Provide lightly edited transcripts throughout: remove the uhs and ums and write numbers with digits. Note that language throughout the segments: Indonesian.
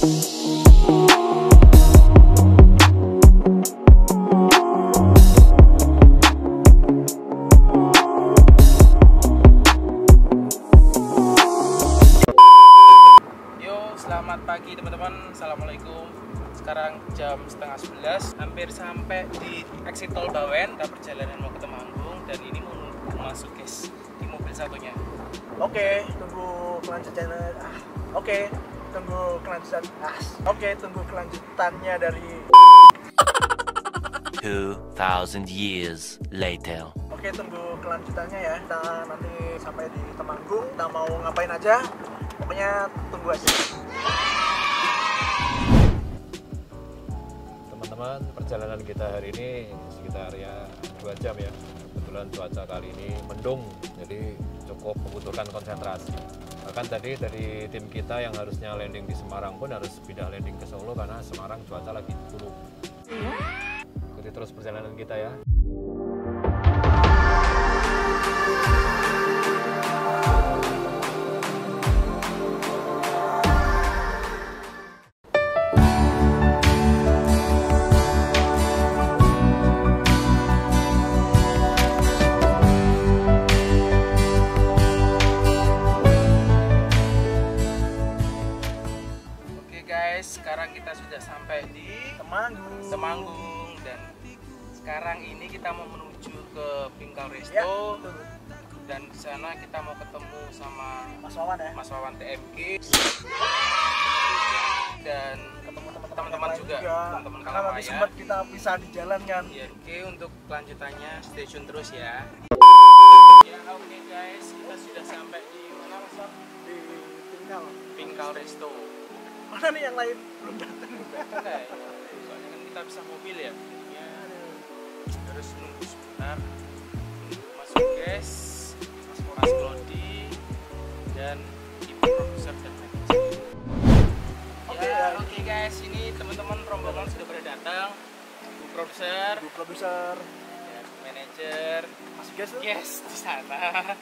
Selamat pagi teman-teman, assalamualaikum. Sekarang jam setengah 11, hampir sampai di exit tol Bawen. Kita perjalanan mau ke Temanggung dan ini mau masuk guys di mobil satunya. Oke, tunggu kelanjutannya. Tunggu kelanjutannya dari 2000 years later. Oke, tunggu kelanjutannya ya. Kita nanti sampai di Temanggung. Kita mau ngapain aja? Pokoknya tunggu aja. Teman-teman, perjalanan kita hari ini sekitar 2 jam ya. Kebetulan cuaca kali ini mendung, jadi cukup membutuhkan konsentrasi. Bahkan tadi dari tim kita yang harusnya landing di Semarang pun harus pindah landing ke Solo karena Semarang cuaca lagi buruk. Ikuti terus perjalanan kita ya. Sekarang kita sudah sampai di Temanggung dan sekarang ini kita mau menuju ke Bingkal Resto ya, dan di sana kita mau ketemu sama Mas Wawan TMG dan ketemu teman-teman juga, teman-teman karena nanti sempat kita bisa di jalan kan. Ya, oke, untuk kelanjutannya stay tune terus ya. Ya, oke guys, kita sudah sampai di mana Mas? Di Bingkal Resto. Mana nih yang lain belum datang? Soalnya kan kita bisa mobil ya, harus nunggu sebentar. Masuk guys, Mas Klodi dan ibu produser dan manajer. Oke guys, ini teman-teman rombongan sudah pada datang. Ibu produser, dan manajer, Mas guys di sana,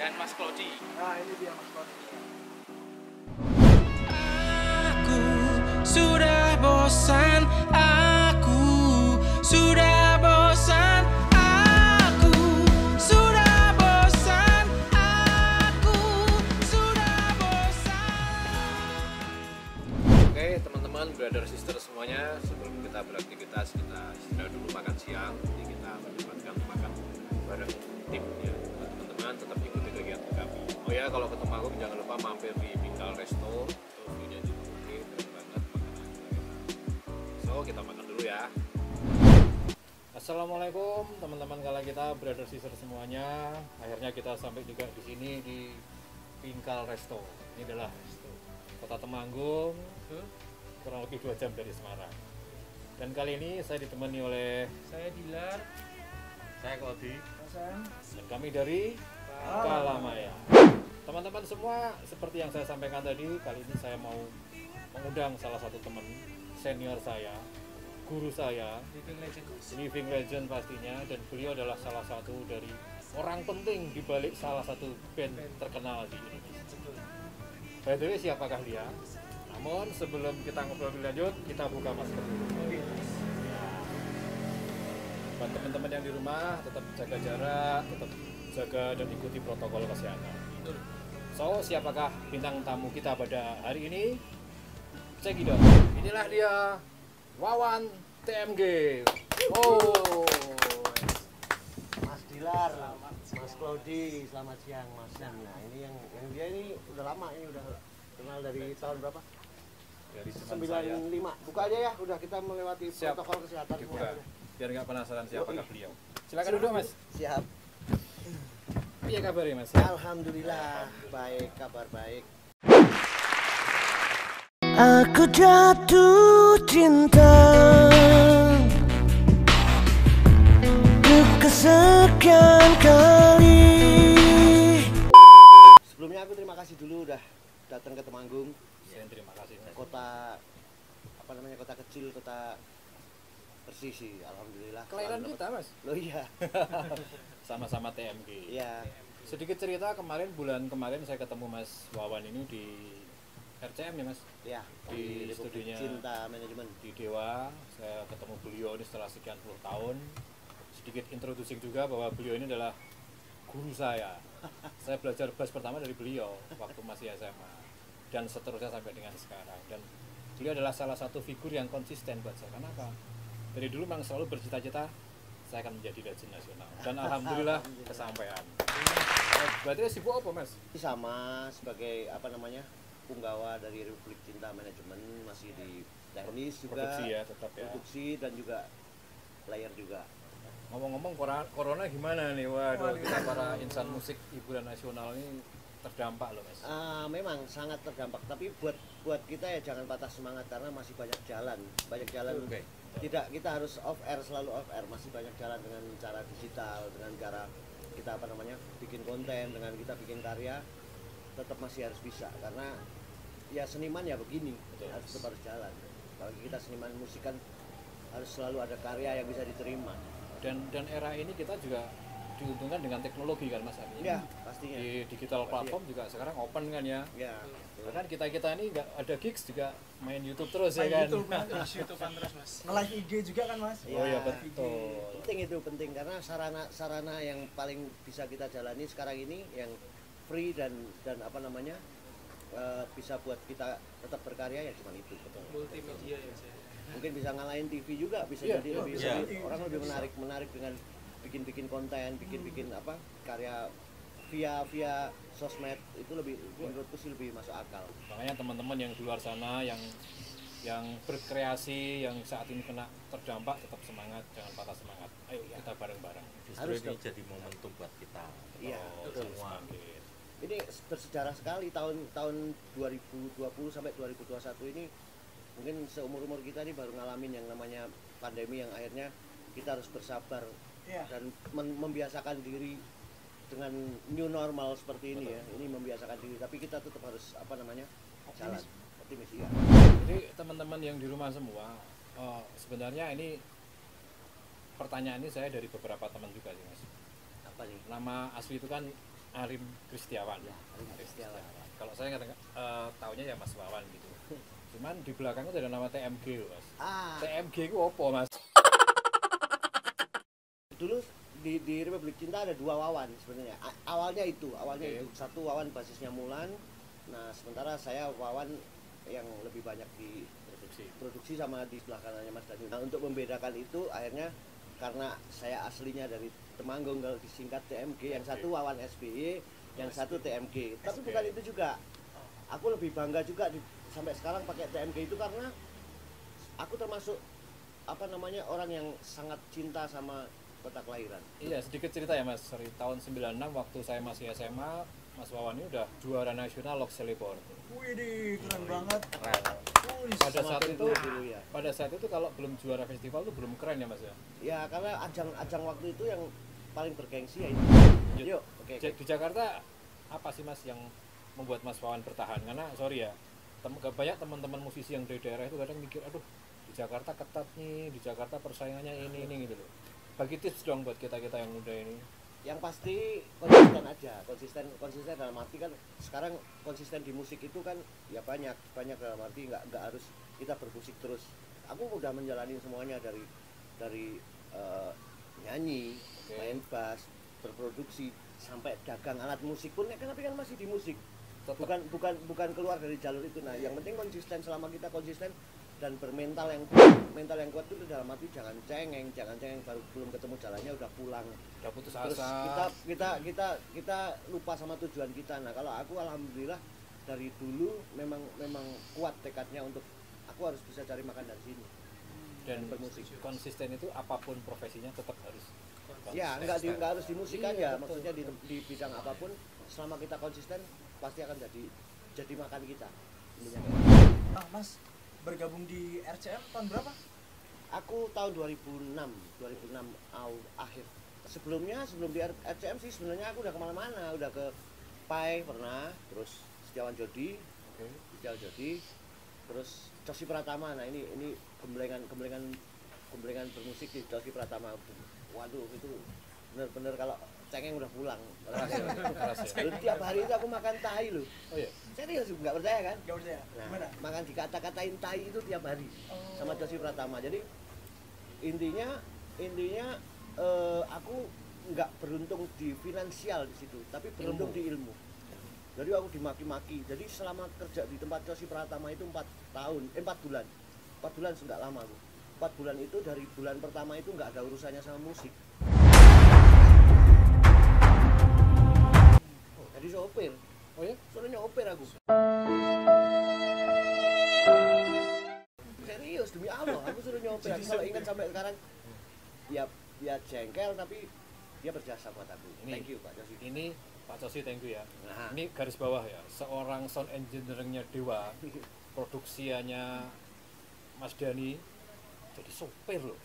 dan Mas Klodi. Nah ini dia Mas Klodi. Sudah bosan, aku sudah bosan, aku sudah bosan, aku sudah bosan. Oke teman-teman, brother sister semuanya, sebelum kita beraktivitas kita istirahat dulu, makan siang. Jadi kita menyempatkan makan bareng tim ya. Teman-teman tetap ikuti kegiatan kami. Oh ya, kalau ke Temanggung jangan lupa mampir di Bingkal Resto. View-nya juga oke, keren banget. Kita makan dulu ya. Assalamualaikum teman-teman kala kita, brother sister semuanya. Akhirnya kita sampai juga di sini di Bingkal Resto. Ini adalah kota Temanggung, kurang lebih 2 jam dari Semarang. Dan kali ini saya ditemani oleh Saya Dilar, saya Klodi, dan kami dari Kalamaya. Teman-teman semua, seperti yang saya sampaikan tadi, kali ini saya mau mengundang salah satu teman senior saya, guru saya, living legend pastinya, dan beliau adalah salah satu dari orang penting di balik salah satu band terkenal di Indonesia. By the way, siapakah dia? Namun sebelum kita ngobrol lebih lanjut, kita buka masker dulu. Buat teman-teman yang di rumah, tetap jaga jarak, tetap jaga dan ikuti protokol kesehatan. So, siapakah bintang tamu kita pada hari ini? Cek it out. Inilah dia, Wawan TMG. Oh, Mas Dilar, Mas Klodi, selamat siang Mas. Nah ini yang dia ini udah lama, ini udah kenal dari tahun berapa? Dari 95. Buka aja ya, udah kita melewati protokol kesehatan. Dibuka. Biar nggak penasaran siapakah beliau. Silakan duduk Mas. Siap. Iya kabarnya Mas? Alhamdulillah, baik, kabar baik. Aku jatuh cinta untuk kesekian kali. Sebelumnya aku terima kasih dulu udah datang ke Temanggung. Terima kasih. Kota apa namanya, kota kecil, kota bersih sih, alhamdulillah. Kelahiran kita Mas? Loh iya. Sama-sama TMG. Iya. Sedikit cerita, bulan kemarin saya ketemu Mas Wawan ini di RCM ya Mas, Ya, di Republik studionya Cinta Manajemen. di Dewa. Saya ketemu beliau ini setelah sekian puluh tahun. Sedikit introducing juga bahwa beliau ini adalah guru saya. Saya belajar bass pertama dari beliau waktu masih SMA dan seterusnya sampai dengan sekarang. Dan beliau adalah salah satu figur yang konsisten buat saya. Karena apa? Dari dulu memang selalu bercita-cita saya akan menjadi legend nasional. Dan alhamdulillah kesampaian. Berarti sibuk apa Mas? Sama sebagai apa namanya punggawa dari Republik Cinta Manajemen, masih di teknis juga, Produksi ya tetap ya. produksi dan juga player juga. Ngomong-ngomong corona gimana nih? Waduh, kita para insan musik hiburan nasional ini terdampak loh Mas. Memang sangat terdampak, tapi buat kita ya jangan patah semangat karena masih banyak jalan. Tidak, kita harus off air, selalu off air. Masih banyak jalan dengan cara digital, dengan cara kita apa namanya bikin konten, dengan kita bikin karya, tetap masih harus bisa karena ya seniman ya begini. Betul. Tetap harus jalan. Apalagi kita seniman musik kan harus selalu ada karya yang bisa diterima. Dan era ini kita juga diuntungkan dengan teknologi kan Mas Ari. Ya pastinya. Di digital platform juga sekarang open kan ya. Ya. Bahkan kita ini nggak ada gigs juga main YouTube terus Main ya kan. YouTube, Mas. YouTube-an terus Mas. Nge-live IG juga kan Mas? Oh iya Ya, betul. Penting itu penting karena sarana yang paling bisa kita jalani sekarang ini yang free dan apa namanya bisa buat kita tetap berkarya ya cuma itu. Multimedia ya saya. Mungkin bisa ngalahin TV juga, bisa Iya, jadi bisa. orang lebih menarik dengan bikin konten, bikin apa karya via sosmed itu lebih menurutku sih lebih masuk akal. Makanya teman-teman yang di luar sana yang berkreasi, yang saat ini kena terdampak, tetap semangat, jangan patah semangat. Ayo kita bareng-bareng. Harus Justru ini jadi momentum buat kita. Iya, Oh, betul. semua. Ini bersejarah sekali tahun 2020 sampai 2021 ini mungkin seumur-umur kita ini baru ngalamin yang namanya pandemi yang akhirnya kita harus bersabar Iya. dan membiasakan diri dengan new normal seperti ini ya. Ini membiasakan diri tapi kita tetap harus apa namanya jalan optimis ya. Jadi teman-teman yang di rumah semua, sebenarnya ini pertanyaan ini saya dari beberapa teman juga sih Mas. Apa nih? Nama asli itu kan Arim Kristiawan. Arim Kristiawan. Kalau saya nggak taunya ya Mas Wawan gitu. Cuman di belakangnya ada nama TMG loh Mas. TMG itu apa Mas? Dulu di Republik Cinta ada dua Wawan sebenarnya. Awalnya itu Oke. itu satu Wawan basisnya Mulan. Nah sementara saya Wawan yang lebih banyak di produksi sama di sebelah kanannya Mas Daniel. Nah untuk membedakan itu akhirnya karena saya aslinya dari Temanggung, kalau disingkat TMG, yang satu Wawan SBY, yang satu TMG. Tapi bukan itu juga. Aku lebih bangga juga sampai sekarang pakai TMG itu karena aku termasuk apa namanya orang yang sangat cinta sama kota kelahiran. Iya, sedikit cerita ya Mas. Dari tahun 96 waktu saya masih SMA, Mas Wawan ini udah juara nasional Lok Selebor. Wih, keren banget. Wih, Pada Sama saat Tempo itu, dulu ya. pada saat itu kalau belum juara festival itu belum keren ya Mas ya. Ya karena ajang waktu itu yang paling bergengsi ya itu. Yuk, oke. Di Jakarta apa sih Mas yang membuat Mas Wawan bertahan? Karena sorry ya, banyak teman-teman musisi yang dari daerah itu kadang mikir, aduh di Jakarta ketat nih, di Jakarta persaingannya ini gitu loh. Bagi tips dong buat kita-kita yang muda ini. Yang pasti konsisten aja, konsisten dalam arti kan sekarang konsisten di musik itu kan ya banyak dalam arti nggak harus kita bermusik terus. Aku udah menjalani semuanya dari nyanyi, main bass, berproduksi sampai dagang alat musik pun ya, tapi kan masih di musik. Bukan keluar dari jalur itu. Nah, yang penting konsisten, selama kita konsisten dan bermental yang kuat itu dalam arti jangan cengeng baru belum ketemu jalannya udah pulang. Udah putus Terus asa. kita lupa sama tujuan kita. Nah, kalau aku alhamdulillah dari dulu memang kuat tekadnya untuk aku harus bisa cari makan dari sini. Dan bermusik. konsisten itu apapun profesinya tetap harus Ya, konsisten. nggak harus di musik Iya, aja, betul. maksudnya di bidang apapun selama kita konsisten pasti akan jadi makan kita. Intinya kayak gitu. Nah, Mas bergabung di RCM tahun berapa? Aku tahun 2006 akhir. Sebelum di RCM sih sebenarnya aku udah kemana-mana, udah ke Pai pernah, terus Setiawan Jodi, terus Cosi Pratama. Nah ini gemblengan bermusik di Cosi Pratama. Waduh itu bener-bener kalau cengeng udah pulang. Keras ya? Lalu tiap hari itu aku makan tahi loh. Oh iya. Saya Serius, nggak percaya kan? Nggak percaya. Nah, Gimana? makan dikata-katain tai itu tiap hari sama Cosi Pratama. Jadi intinya aku nggak beruntung di finansial di situ, tapi beruntung di ilmu. Jadi aku dimaki-maki. Jadi selama kerja di tempat Cosi Pratama itu 4 bulan. 4 bulan nggak lama aku. 4 bulan itu dari bulan pertama itu nggak ada urusannya sama musik. Jadi sopir. Oh ya? Suruh nyopir aku. Serius demi Allah, aku suruh nyopir. Aku kalau ingat sampai sekarang, ya jengkel tapi dia berjasa buat aku. Thank you Pak Cosi. Ini Pak Cosi, thank you ya. Nah. Ini garis bawah ya, seorang sound engineer-nya Dewa, produksiannya Mas Dani, jadi sopir loh.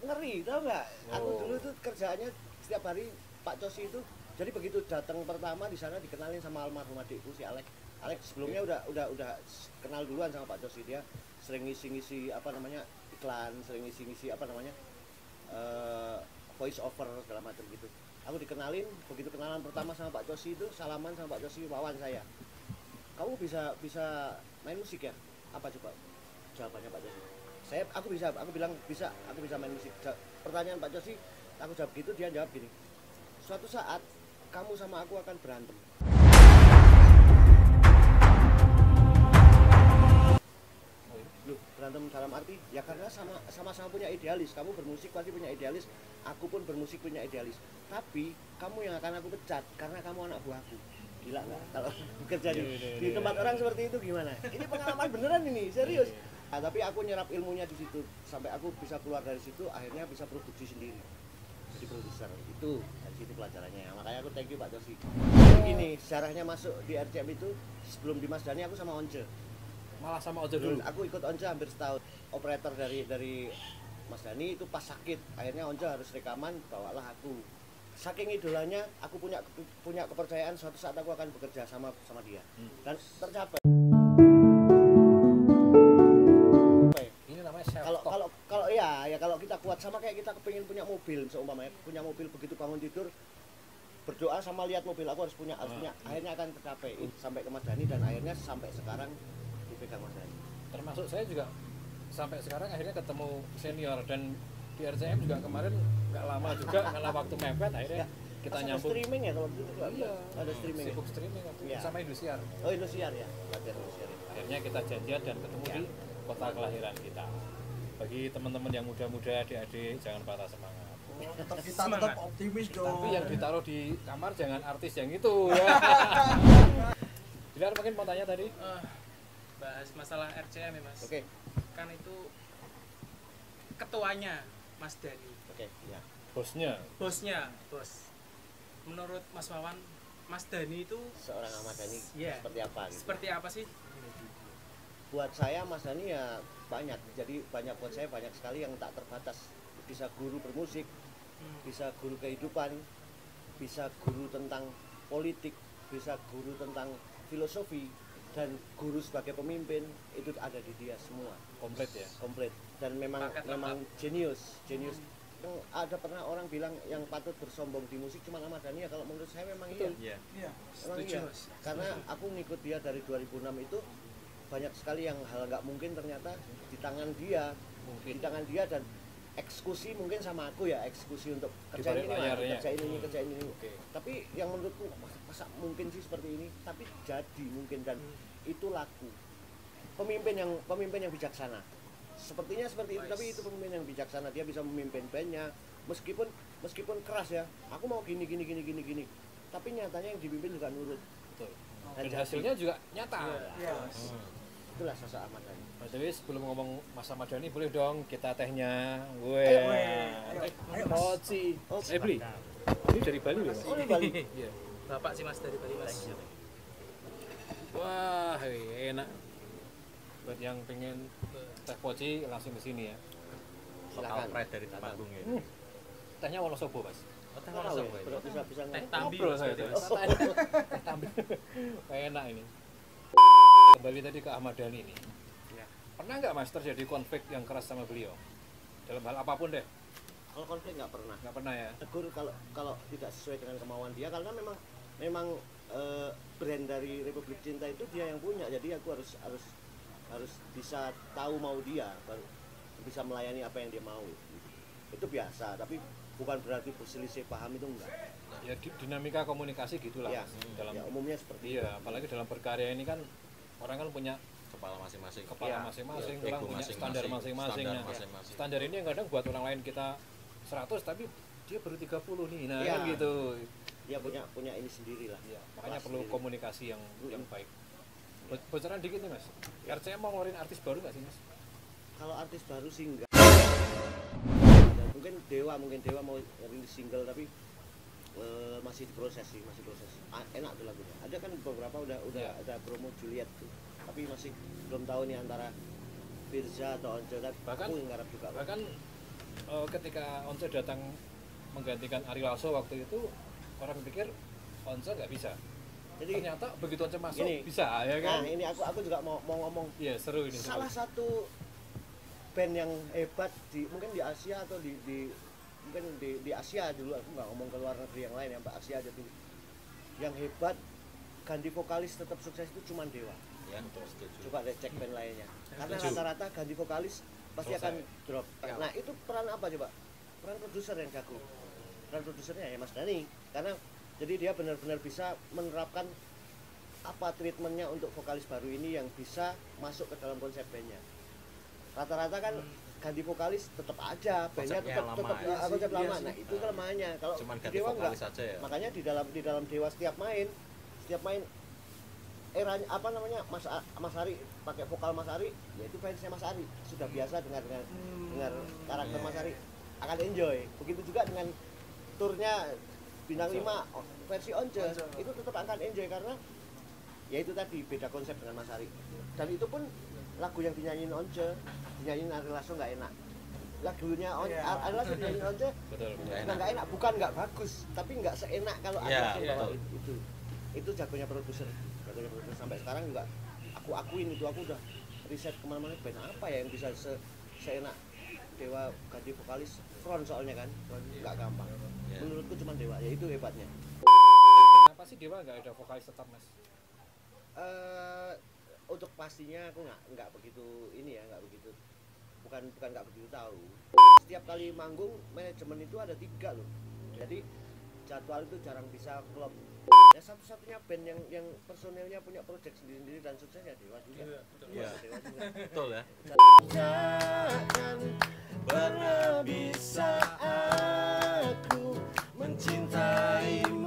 Ngeri, tau nggak? Aku Oh. dulu tuh kerjaannya setiap hari Pak Cosi itu. Jadi begitu datang pertama di sana dikenalin sama almarhum adikku si Alex. Alex sebelumnya udah kenal duluan sama Pak Cosi. Dia sering ngisi apa namanya iklan, sering ngisi apa namanya voice over segala macam gitu. Aku dikenalin, begitu kenalan pertama sama Pak Cosi itu salaman sama Pak Cosi, wawan saya. Kamu bisa main musik ya? Apa coba? Jawabannya Pak Cosi. Aku bilang bisa, aku bisa main musik. Pertanyaan Pak Cosi, aku jawab gitu, dia jawab gini. Suatu saat kamu sama aku akan berantem. Loh, berantem dalam arti ya karena sama-sama punya idealis. Kamu bermusik pasti punya idealis, aku pun bermusik punya idealis. Tapi kamu yang akan aku pecat karena kamu anak buahku. Gila nggak? Kalau bekerja di tempat orang seperti itu gimana? Ini pengalaman beneran ini, serius. Nah, tapi aku nyerap ilmunya di situ sampai aku bisa keluar dari situ, akhirnya bisa produksi sendiri. Jadi produser itu dari situ pelajarannya. Makanya aku thank you Pak Cosi. Gini, sejarahnya masuk di RCM itu sebelum di Mas Dani aku sama Once. Malah sama Ojo dulu. Aku ikut Once hampir setahun. Operator dari Mas Dani itu pas sakit, akhirnya Once harus rekaman, bawalah aku. Saking idolanya, aku punya kepercayaan suatu saat aku akan bekerja sama dia. Dan tercapai. Ini namanya self Kalau kalau kita kuat sama kayak kita kepingin punya mobil, seumpamanya punya mobil begitu bangun tidur berdoa sama lihat mobil aku harus punya akhirnya akan tercapai sampai ke Mas Dani dan akhirnya sampai sekarang dipegang Mas Dani. Termasuk saya juga sampai sekarang akhirnya ketemu senior dan di RCM juga kemarin nggak lama juga karena waktu mepet akhirnya kita Ada nyambung. streaming ya kalau begitu ada streaming ya? Sibuk streaming waktu itu Iya. sama Indosiar. Oh Indosiar ya, latihan Indosiar. Akhirnya kita janjian dan ketemu di kota kelahiran kita. Bagi teman-teman yang muda-muda, adik-adik, jangan patah semangat. Tetap kita tetap optimis dong. Tapi yang ditaruh di kamar jangan artis yang itu ya. Dilar mungkin mau tanya tadi. Bahas masalah RCM ya Mas. Oke. Kan itu ketuanya Mas Dani, Oke, ya. Bosnya. bos. Menurut Mas Wawan, Mas Dani itu Seorang Ahmad Dhani Iya. seperti apa gitu. seperti apa sih? Buat saya Mas Dhani ya banyak. Jadi buat saya banyak sekali yang tak terbatas. Bisa guru bermusik, bisa guru kehidupan, bisa guru tentang politik, bisa guru tentang filosofi, dan guru sebagai pemimpin itu ada di dia semua. Komplit ya. Komplit. Dan memang Paket jenius. Ada pernah orang bilang yang patut bersombong di musik cuma Ahmad Dhani ya, kalau menurut saya memang iya. Iya. Memang Setuju, iya. Mas. Karena aku ngikut dia dari 2006 itu banyak sekali yang hal nggak mungkin ternyata di tangan dia, dan eksekusi mungkin sama aku ya, eksekusi untuk kerjain balik ini, layarnya. kerjain ini. Oke. Tapi yang menurutku masa mungkin sih seperti ini, tapi jadi mungkin dan itu laku. Pemimpin yang bijaksana. Sepertinya seperti itu, tapi itu pemimpin yang bijaksana. Dia bisa memimpin bandnya meskipun keras ya. Aku mau gini. Tapi nyatanya yang dipimpin juga nurut. Betul. Dan Dan hasilnya juga nyata. Iya. Itulah sosok Ahmad Dhani. Mas Dewi sebelum ngomong Mas Ahmad Dhani boleh dong kita tehnya. Ayo, Mas. Mochi. Oh, Beli. Ini dari Bali loh Mas. Oh, ini Bali. Iya. Bapak sih Mas dari Bali Mas. Wah, enak. Buat yang pengen teh poci langsung ke sini ya. Silakan. dari Temanggung ya. Tehnya Wonosobo, Mas. Teh Tahu ya, Wonosobo. bisa Teh Tambi. Ngobrol saya berarti, tuh. Mas. Teh tambi. Enak ini. Kembali tadi ke Ahmad Dhani ini. Ya. Pernah nggak Mas terjadi konflik yang keras sama beliau? Dalam hal apapun deh. Kalau konflik nggak pernah. Nggak pernah ya. Tegur kalau tidak sesuai dengan kemauan dia, karena memang brand dari Republik Cinta itu dia yang punya, jadi aku harus bisa tahu mau dia, baru bisa melayani apa yang dia mau. Itu biasa, tapi bukan berarti berselisih paham, itu enggak. Ya dinamika komunikasi gitulah Ya, Mas. Dalam ya umumnya seperti iya, apalagi dalam berkarya ini kan orang kan punya kepala masing-masing. kepala masing-masing, Ego orang punya masing-masing, standar masing-masing. standar Nah, masing-masing. standar ini yang kadang buat orang lain kita 100 tapi dia baru 30 nih. Nah, Iya. kan gitu. dia punya ini sendiri lah. Iya, makanya Kelas perlu sendiri. komunikasi yang baik. Bocoran dikit nih Mas. RCM mau ngeluarin artis baru nggak sih Mas? Kalau artis baru sih enggak. Ya, mungkin Dewa mau rilis single tapi masih diproses sih, masih proses. Enak tuh lagunya. Ada kan beberapa udah Ya. ada promo Juliet tuh. Tapi masih belum tahu nih antara Firza atau Once. Bahkan- Aku yang ngarep juga. Bahkan ketika Once datang menggantikan Ari Lasso waktu itu orang pikir Once nggak bisa. Jadi Ternyata begitu Once masuk Gini. bisa ya kan? nah ini aku juga mau ngomong Iya seru ini. salah seru. satu band yang hebat mungkin di Asia atau mungkin di Asia dulu, aku nggak ngomong ke luar negeri yang lain ya, Mbak, Asia aja dulu. Yang hebat ganti vokalis tetap sukses itu cuma Dewa. Ya, setuju. Coba deh cek band lainnya. Karena Setuju. rata-rata ganti vokalis pasti Selesai. akan drop. Nah, itu peran apa coba? Peran produser yang jago. Peran produsernya ya Mas Dani. Karena jadi dia benar-benar bisa menerapkan apa treatmentnya untuk vokalis baru ini yang bisa masuk ke dalam konsep bandnya. Rata-rata kan ganti vokalis tetap aja, bandnya Konsepnya tetap lama ya. konsep Iya lama. sih. Nah, itu kelemahannya. Kalau Cuman di ganti Dewa vokalis enggak. aja ya. Makanya di dalam Dewa setiap main eranya apa namanya Mas Ari pakai vokal Mas Ari, ya itu fansnya Mas Ari sudah biasa dengar karakter Mas Ari, akan enjoy. Begitu juga dengan turnya Bintang 5 versi Once itu tetap akan enjoy karena ya itu tadi beda konsep dengan Mas Ari. Dan itu pun lagu yang dinyanyiin Once, dinyanyiin Ari Lasso nggak enak. Lagunya Ari Lasso dinyanyiin Once Betul. nggak enak, bukan nggak bagus, tapi nggak seenak kalau Ari Iya, Lasso iya. bawa itu jagonya produser sampai sekarang juga aku akuin itu, aku udah riset kemana-mana band apa ya yang bisa seenak Dewa ganti vokalis front, soalnya kan nggak gampang. Iya. Menurutku cuma Dewa, ya itu hebatnya. Kenapa sih Dewa nggak ada vokalis tetap Mas? Untuk pastinya aku nggak begitu ini ya, nggak begitu, bukan nggak begitu tahu. Setiap kali manggung manajemen itu ada 3 loh, jadi jadwal itu jarang bisa klop. Ya satu-satunya band yang personelnya punya project sendiri-sendiri dan suksesnya Dewa juga. Iya. Dewa juga. Betul ya. Takkan pernah bisa aku mencintaimu